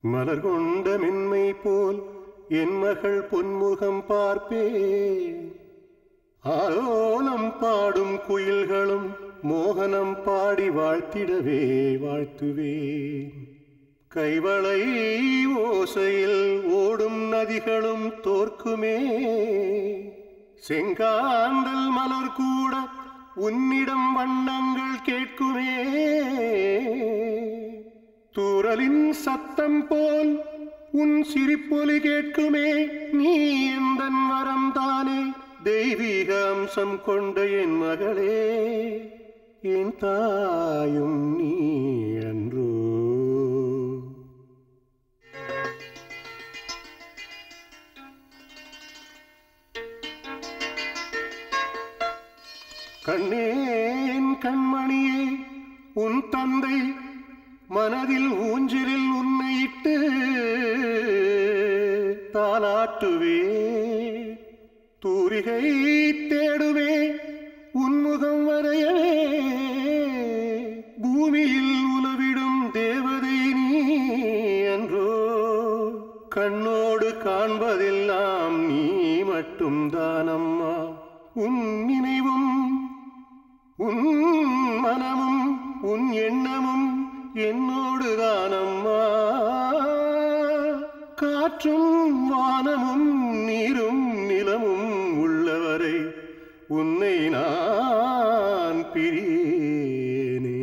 மலர் கொண்ட மென்மை போல் என் மகள் பொன்முகம் பார்ப்பே. ஆலோலம் பாடும் குயில்களும் மோகனம் பாடி வாழ்த்திடவே வாழ்த்துவேன். கைவளை ஓசையில் ஓடும் நதிகளும் தோற்குமே. செங்காந்தல் மலர் கூட உன்னிடம் வண்ணங்கள் கேட்குமே. தூறலின் சத்தம் போல் உன் சிரிப்பொலி கேட்குமே. நீ எந்தன் வரம் தானே, தெய்வீக அம்சம் கொண்ட என் மகளே. என் தாயும் நீ அன்றோ. கண்ணேன் கண்மணியே, உன் தந்தை மனதில் ஊஞ்சலில் உன்னை இட்டு தாலாட்டுவே. தூரிகை தேடுவே உன்முகம் வரையவே. பூமியில் உலவிடும் தேவதை நீ அன்றோ. கண்ணோடு காண்பதெல்லாம் நீ மட்டும் தானம்மா. உன் நினைவும் உன் மனமும் உன் எண்ணமும் என்னோடு தானம்மா. காற்றும் வானமும் நீரும் நிலமும் உள்ளவரை உன்னை நான் பிரியேனே.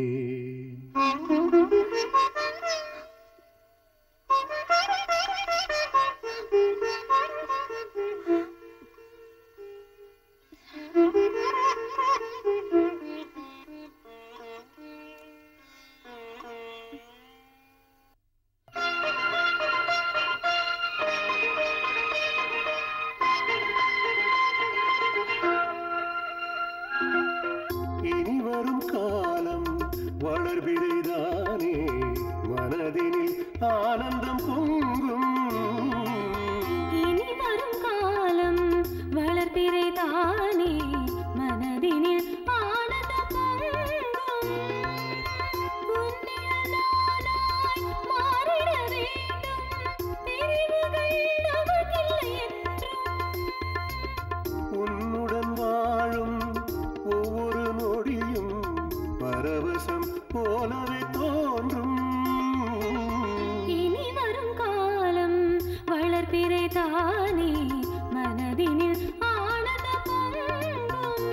இனி வரும் காலம் வளர்பிறைதானே, மனதினில் ஆனந்தம் பொங்கும். இனி வரும் காலம் வளர்பிறைதானே, மனதினில் ஆனந்தம் பொங்கும். உன்னில் நானாய் மாறிட வேண்டும், பிரிவுகள் நமக்கில்லை என்றும். உன்னுடன் வாழும் ஒவ்வொரு நொடியும் பரவசம் போலவே தோன்றும். இனி வரும் காலம் வளர்பிறைதானே, மனதினில் ஆனந்தம் பொங்கும்.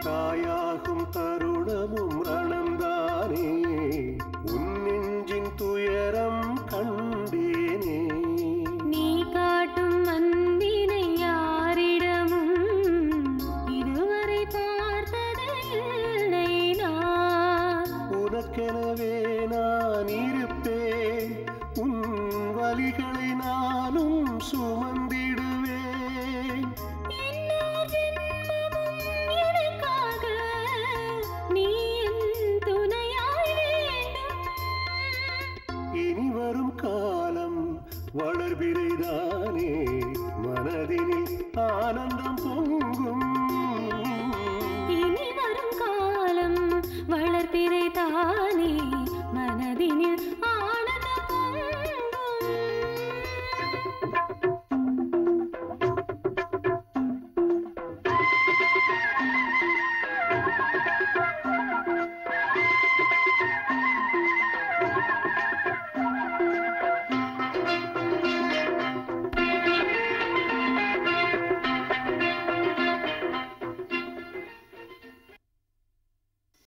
தாயாகும் தருணமும் ரணம்தானே, உன் நெஞ்சின் துயரம் கண்டேனே. நீ காட்டும் அன்பினை யாரிடமும் இதுவரை பார்த்தது இல்லை நான். உனக்கெனவே நான் இருப்பேன், உன் வலிகளை நானும் சுமந்திடுவேன். இன்னொரு ஜென்மமும் எனக்காக நீ என் துணையாய் வேண்டும். இனி வரும் காலம் வளர்பிறைதான்